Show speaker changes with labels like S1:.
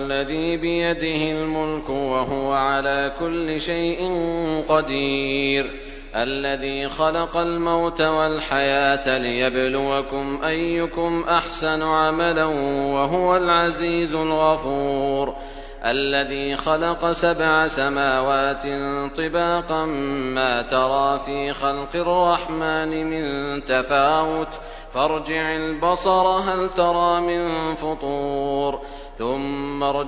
S1: الذي بيده الملك وهو على كل شيء قدير الذي خلق الموت والحياة ليبلوكم أيكم أحسن عملا وهو العزيز الغفور الذي خلق 7 سماوات طباقا ما ترى في خلق الرحمن من تفاوت فارجع البصر هل ترى من فطور ثم ارجع